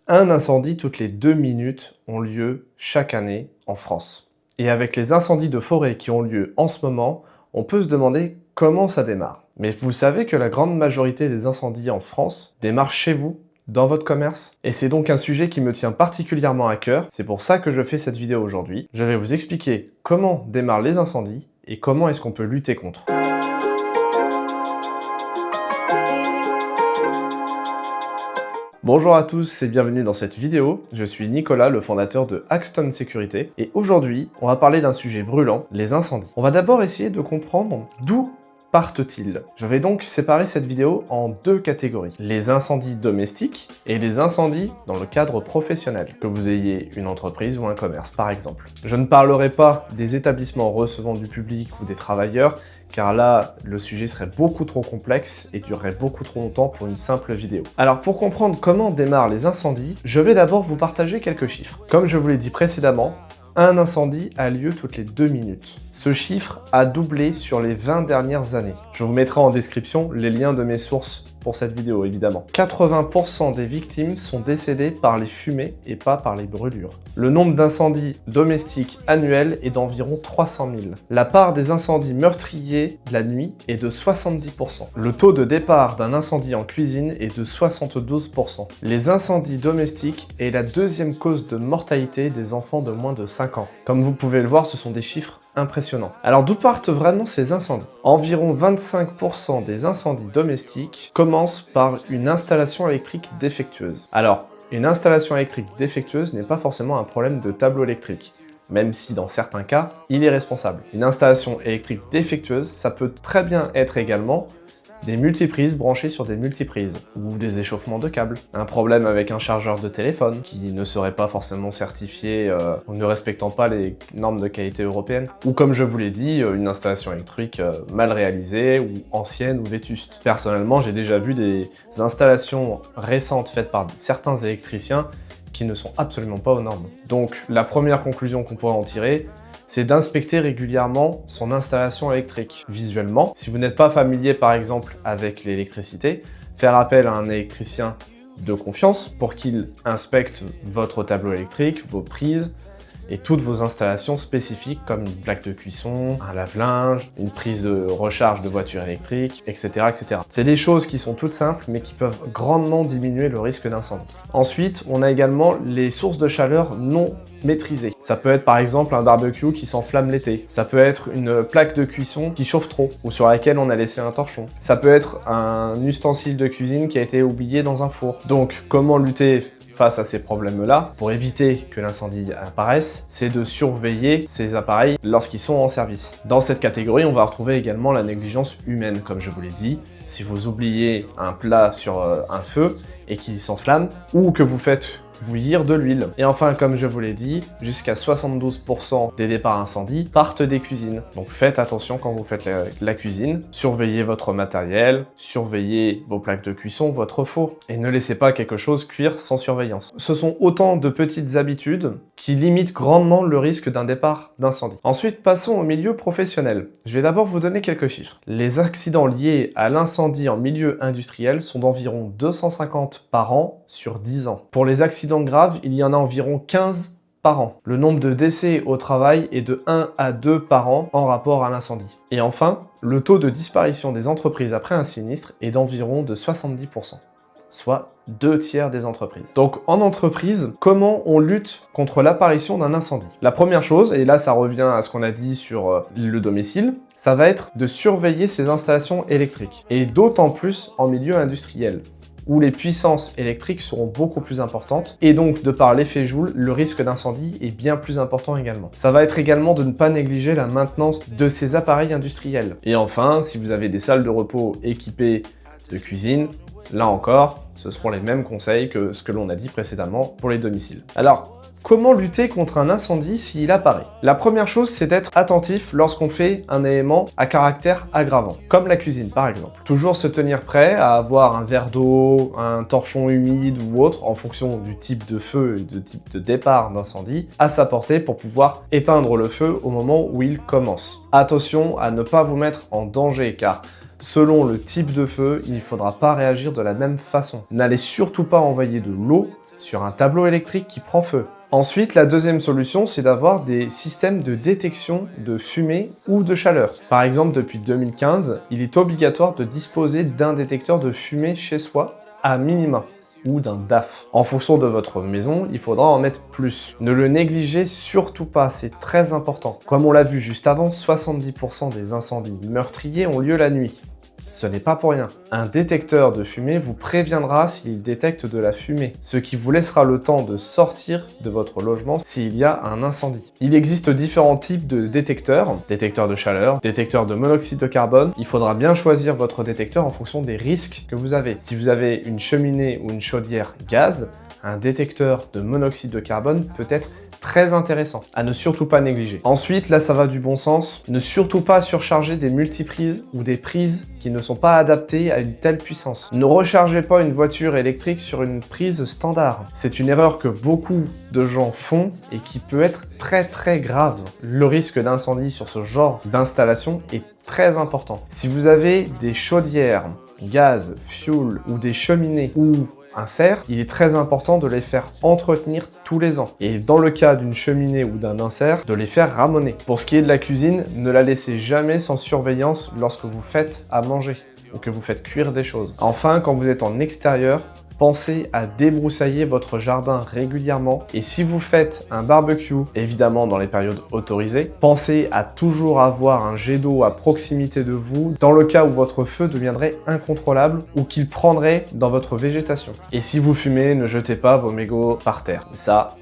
Un incendie toutes les 2 minutes ont lieu chaque année en France. Et avec les incendies de forêt qui ont lieu en ce moment, on peut se demander comment ça démarre. Mais vous savez que la grande majorité des incendies en France démarrent chez vous, dans votre commerce. Et c'est donc un sujet qui me tient particulièrement à cœur. C'est pour ça que je fais cette vidéo aujourd'hui. Je vais vous expliquer comment démarrent les incendies et comment est-ce qu'on peut lutter contre. Bonjour à tous et bienvenue dans cette vidéo. Je suis Nicolas, le fondateur de Axton Sécurité, et aujourd'hui, on va parler d'un sujet brûlant, les incendies. On va d'abord essayer de comprendre d'où partent-ils. Je vais donc séparer cette vidéo en deux catégories. Les incendies domestiques et les incendies dans le cadre professionnel, que vous ayez une entreprise ou un commerce par exemple. Je ne parlerai pas des établissements recevant du public ou des travailleurs, car là, le sujet serait beaucoup trop complexe et durerait beaucoup trop longtemps pour une simple vidéo. Alors pour comprendre comment démarrent les incendies, je vais d'abord vous partager quelques chiffres. Comme je vous l'ai dit précédemment, un incendie a lieu toutes les 2 minutes. Ce chiffre a doublé sur les 20 dernières années. Je vous mettrai en description les liens de mes sources pour cette vidéo, évidemment. 80% des victimes sont décédées par les fumées et pas par les brûlures. Le nombre d'incendies domestiques annuels est d'environ 300 000. La part des incendies meurtriers la nuit est de 70%. Le taux de départ d'un incendie en cuisine est de 72%. Les incendies domestiques est la deuxième cause de mortalité des enfants de moins de 5 ans. Comme vous pouvez le voir, ce sont des chiffres impressionnant. Alors d'où partent vraiment ces incendies? Environ 25% des incendies domestiques commencent par une installation électrique défectueuse. Alors, une installation électrique défectueuse n'est pas forcément un problème de tableau électrique, même si dans certains cas, il est responsable. Une installation électrique défectueuse, ça peut très bien être également des multiprises branchées sur des multiprises, ou des échauffements de câbles. Un problème avec un chargeur de téléphone qui ne serait pas forcément certifié en ne respectant pas les normes de qualité européennes. Ou comme je vous l'ai dit, une installation électrique mal réalisée, ou ancienne, ou vétuste. Personnellement, j'ai déjà vu des installations récentes faites par certains électriciens qui ne sont absolument pas aux normes. Donc la première conclusion qu'on pourrait en tirer, c'est d'inspecter régulièrement son installation électrique. Visuellement, si vous n'êtes pas familier par exemple avec l'électricité, faire appel à un électricien de confiance pour qu'il inspecte votre tableau électrique, vos prises et toutes vos installations spécifiques comme une plaque de cuisson, un lave-linge, une prise de recharge de voiture électrique, etc., etc. C'est des choses qui sont toutes simples mais qui peuvent grandement diminuer le risque d'incendie. Ensuite, on a également les sources de chaleur non maîtrisées. Ça peut être par exemple un barbecue qui s'enflamme l'été. Ça peut être une plaque de cuisson qui chauffe trop ou sur laquelle on a laissé un torchon. Ça peut être un ustensile de cuisine qui a été oublié dans un four. Donc, comment lutter face à ces problèmes-là, pour éviter que l'incendie apparaisse, c'est de surveiller ces appareils lorsqu'ils sont en service. Dans cette catégorie, on va retrouver également la négligence humaine, comme je vous l'ai dit. Si vous oubliez un plat sur un feu et qu'il s'enflamme, ou que vous faites bouillir de l'huile. Et enfin, comme je vous l'ai dit, jusqu'à 72% des départs incendies partent des cuisines. Donc faites attention quand vous faites la cuisine, surveillez votre matériel, surveillez vos plaques de cuisson, votre four, et ne laissez pas quelque chose cuire sans surveillance. Ce sont autant de petites habitudes qui limitent grandement le risque d'un départ d'incendie. Ensuite, passons au milieu professionnel. Je vais d'abord vous donner quelques chiffres. Les accidents liés à l'incendie en milieu industriel sont d'environ 250 par an sur 10 ans. Pour les accidents graves, il y en a environ 15 par an. Le nombre de décès au travail est de 1 à 2 par an en rapport à l'incendie. Et enfin, le taux de disparition des entreprises après un sinistre est d'environ de 70%, soit 2/3 des entreprises. Donc en entreprise, comment on lutte contre l'apparition d'un incendie? La première chose, et là ça revient à ce qu'on a dit sur le domicile, ça va être de surveiller ces installations électriques, et d'autant plus en milieu industriel, où les puissances électriques seront beaucoup plus importantes, et donc de par l'effet Joule, le risque d'incendie est bien plus important également. Ça va être également de ne pas négliger la maintenance de ces appareils industriels. Et enfin, si vous avez des salles de repos équipées de cuisine, là encore, ce seront les mêmes conseils que ce que l'on a dit précédemment pour les domiciles. Alors, comment lutter contre un incendie s'il apparaît? La première chose, c'est d'être attentif lorsqu'on fait un élément à caractère aggravant, comme la cuisine par exemple. Toujours se tenir prêt à avoir un verre d'eau, un torchon humide ou autre, en fonction du type de feu et du type de départ d'incendie, à sa portée pour pouvoir éteindre le feu au moment où il commence. Attention à ne pas vous mettre en danger, car Selon le type de feu, il ne faudra pas réagir de la même façon. N'allez surtout pas envoyer de l'eau sur un tableau électrique qui prend feu. Ensuite, la deuxième solution, c'est d'avoir des systèmes de détection de fumée ou de chaleur. Par exemple, depuis 2015, il est obligatoire de disposer d'un détecteur de fumée chez soi, à minima, ou d'un DAF. En fonction de votre maison, il faudra en mettre plus. Ne le négligez surtout pas, c'est très important. Comme on l'a vu juste avant, 70% des incendies meurtriers ont lieu la nuit. Ce n'est pas pour rien. Un détecteur de fumée vous préviendra s'il détecte de la fumée, ce qui vous laissera le temps de sortir de votre logement s'il y a un incendie. Il existe différents types de détecteurs de chaleur, détecteurs de monoxyde de carbone. Il faudra bien choisir votre détecteur en fonction des risques que vous avez. Si vous avez une cheminée ou une chaudière gaz, un détecteur de monoxyde de carbone peut être très intéressant, à ne surtout pas négliger. Ensuite, là ça va du bon sens, ne surtout pas surcharger des multiprises ou des prises qui ne sont pas adaptées à une telle puissance. Ne rechargez pas une voiture électrique sur une prise standard. C'est une erreur que beaucoup de gens font et qui peut être très grave. Le risque d'incendie sur ce genre d'installation est très important. Si vous avez des chaudières, gaz, fuel ou des cheminées ou un cerf, il est très important de les faire entretenir tous les ans. Et dans le cas d'une cheminée ou d'un insert, de les faire ramoner. Pour ce qui est de la cuisine, ne la laissez jamais sans surveillance lorsque vous faites à manger ou que vous faites cuire des choses. Enfin, quand vous êtes en extérieur, pensez à débroussailler votre jardin régulièrement et si vous faites un barbecue, évidemment dans les périodes autorisées, pensez à toujours avoir un jet d'eau à proximité de vous dans le cas où votre feu deviendrait incontrôlable ou qu'il prendrait dans votre végétation. Et si vous fumez, ne jetez pas vos mégots par terre. Ça,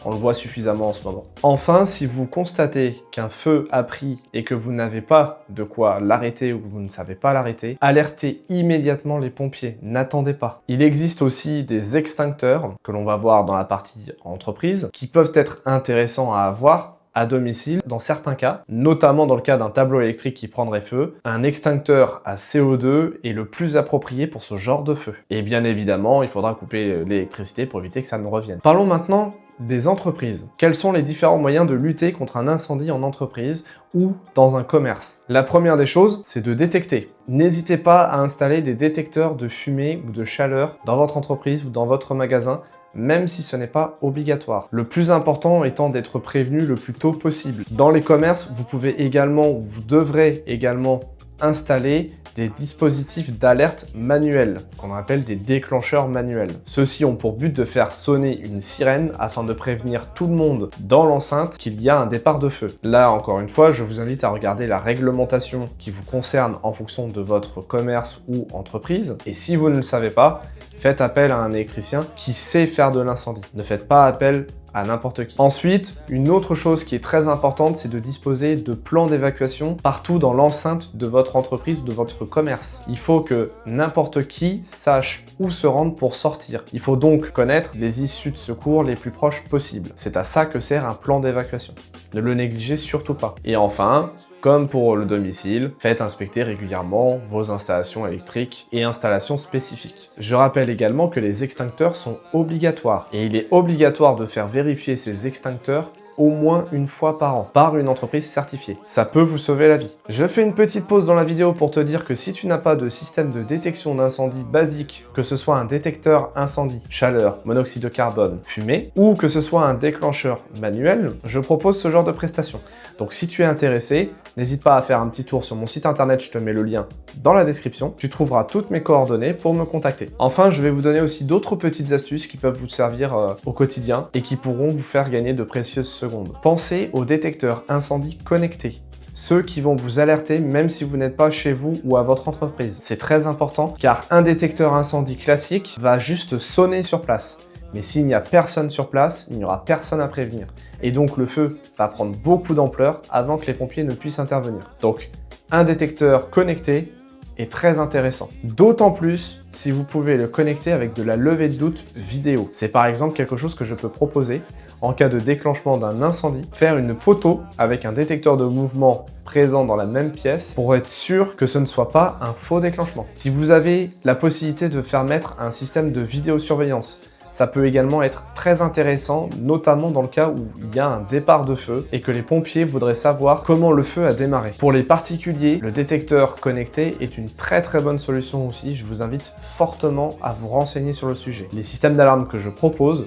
on le voit suffisamment en ce moment. Enfin, si vous constatez qu'un feu a pris et que vous n'avez pas de quoi l'arrêter ou que vous ne savez pas l'arrêter, alertez immédiatement les pompiers, n'attendez pas. Il existe aussi des extincteurs que l'on va voir dans la partie entreprise qui peuvent être intéressants à avoir à domicile dans certains cas, notamment dans le cas d'un tableau électrique qui prendrait feu. Un extincteur à CO2 est le plus approprié pour ce genre de feu. Et bien évidemment, il faudra couper l'électricité pour éviter que ça ne revienne. Parlons maintenant des entreprises. Quels sont les différents moyens de lutter contre un incendie en entreprise ou dans un commerce? La première des choses, c'est de détecter. N'hésitez pas à installer des détecteurs de fumée ou de chaleur dans votre entreprise ou dans votre magasin, même si ce n'est pas obligatoire. Le plus important étant d'être prévenu le plus tôt possible. Dans les commerces, vous pouvez également, ou vous devrez également installer des dispositifs d'alerte manuels, qu'on appelle des déclencheurs manuels. Ceux-ci ont pour but de faire sonner une sirène afin de prévenir tout le monde dans l'enceinte qu'il y a un départ de feu. Là, encore une fois, je vous invite à regarder la réglementation qui vous concerne en fonction de votre commerce ou entreprise. Et si vous ne le savez pas, faites appel à un électricien qui sait faire de l'incendie. Ne faites pas appel à n'importe qui. Ensuite, une autre chose qui est très importante, c'est de disposer de plans d'évacuation partout dans l'enceinte de votre entreprise ou de votre commerce. Il faut que n'importe qui sache où se rendre pour sortir. Il faut donc connaître les issues de secours les plus proches possibles. C'est à ça que sert un plan d'évacuation. Ne le négligez surtout pas. Et enfin, comme pour le domicile, faites inspecter régulièrement vos installations électriques et installations spécifiques. Je rappelle également que les extincteurs sont obligatoires et il est obligatoire de faire vérifier ces extincteurs au moins une fois par an, par une entreprise certifiée. Ça peut vous sauver la vie. Je fais une petite pause dans la vidéo pour te dire que si tu n'as pas de système de détection d'incendie basique, que ce soit un détecteur incendie, chaleur, monoxyde de carbone, fumée, ou que ce soit un déclencheur manuel, je propose ce genre de prestation. Donc si tu es intéressé, n'hésite pas à faire un petit tour sur mon site internet, je te mets le lien dans la description. Tu trouveras toutes mes coordonnées pour me contacter. Enfin, je vais vous donner aussi d'autres petites astuces qui peuvent vous servir au quotidien et qui pourront vous faire gagner de précieuses secondes. Pensez aux détecteurs incendie connectés. Ceux qui vont vous alerter même si vous n'êtes pas chez vous ou à votre entreprise. C'est très important car un détecteur incendie classique va juste sonner sur place. Mais s'il n'y a personne sur place, il n'y aura personne à prévenir. Et donc le feu va prendre beaucoup d'ampleur avant que les pompiers ne puissent intervenir. Donc un détecteur connecté est très intéressant. D'autant plus si vous pouvez le connecter avec de la levée de doute vidéo. C'est par exemple quelque chose que je peux proposer en cas de déclenchement d'un incendie, faire une photo avec un détecteur de mouvement présent dans la même pièce pour être sûr que ce ne soit pas un faux déclenchement. Si vous avez la possibilité de faire mettre un système de vidéosurveillance, Ça peut également être très intéressant, notamment dans le cas où il y a un départ de feu et que les pompiers voudraient savoir comment le feu a démarré. Pour les particuliers, le détecteur connecté est une très bonne solution aussi. Je vous invite fortement à vous renseigner sur le sujet. Les systèmes d'alarme que je proposent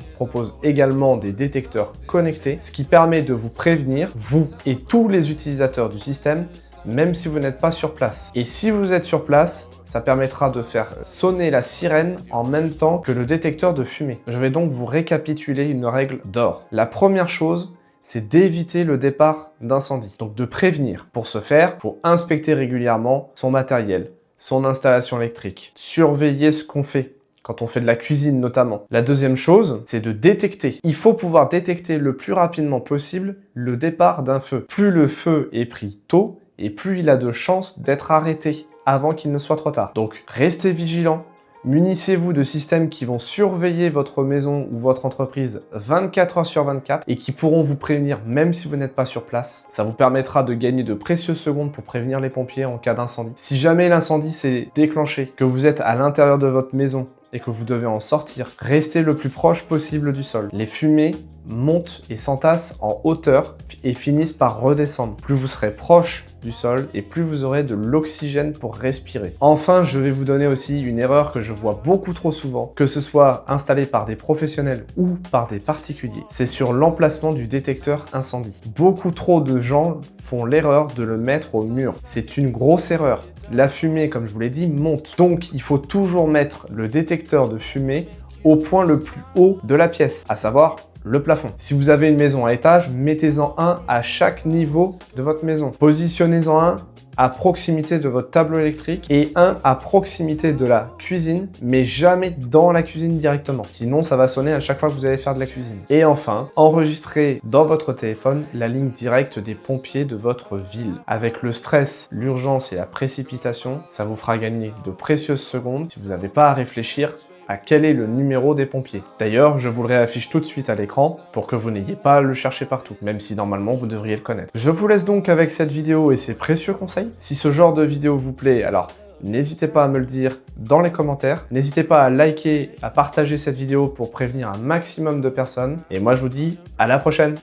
également des détecteurs connectés, ce qui permet de vous prévenir, vous et tous les utilisateurs du système, même si vous n'êtes pas sur place. Et si vous êtes sur place, ça permettra de faire sonner la sirène en même temps que le détecteur de fumée. Je vais donc vous récapituler une règle d'or. La première chose, c'est d'éviter le départ d'incendie, donc de prévenir. Pour ce faire, il faut inspecter régulièrement son matériel, son installation électrique, surveiller ce qu'on fait, quand on fait de la cuisine notamment. La deuxième chose, c'est de détecter. Il faut pouvoir détecter le plus rapidement possible le départ d'un feu. Plus le feu est pris tôt, et plus il a de chances d'être arrêté avant qu'il ne soit trop tard. Donc restez vigilants, munissez-vous de systèmes qui vont surveiller votre maison ou votre entreprise 24 heures sur 24 et qui pourront vous prévenir même si vous n'êtes pas sur place. Ça vous permettra de gagner de précieuses secondes pour prévenir les pompiers en cas d'incendie. Si jamais l'incendie s'est déclenché, que vous êtes à l'intérieur de votre maison et que vous devez en sortir, restez le plus proche possible du sol. Les fumées montent et s'entassent en hauteur et finissent par redescendre. Plus vous serez proche du sol et plus vous aurez de l'oxygène pour respirer. Enfin, je vais vous donner aussi une erreur que je vois beaucoup trop souvent, que ce soit installé par des professionnels ou par des particuliers. C'est sur l'emplacement du détecteur incendie. Beaucoup trop de gens font l'erreur de le mettre au mur. C'est une grosse erreur. La fumée, comme je vous l'ai dit, monte. Donc, il faut toujours mettre le détecteur de fumée au point le plus haut de la pièce, à savoir le plafond. Si vous avez une maison à étage, mettez-en un à chaque niveau de votre maison. Positionnez-en un à proximité de votre tableau électrique et un à proximité de la cuisine, mais jamais dans la cuisine directement. Sinon, ça va sonner à chaque fois que vous allez faire de la cuisine. Et enfin, enregistrez dans votre téléphone la ligne directe des pompiers de votre ville. Avec le stress, l'urgence et la précipitation, ça vous fera gagner de précieuses secondes si vous n'avez pas à réfléchir à quel est le numéro des pompiers. D'ailleurs, je vous le réaffiche tout de suite à l'écran pour que vous n'ayez pas à le chercher partout, même si normalement vous devriez le connaître. Je vous laisse donc avec cette vidéo et ses précieux conseils. Si ce genre de vidéo vous plaît, alors n'hésitez pas à me le dire dans les commentaires. N'hésitez pas à liker, à partager cette vidéo pour prévenir un maximum de personnes. Et moi, je vous dis à la prochaine!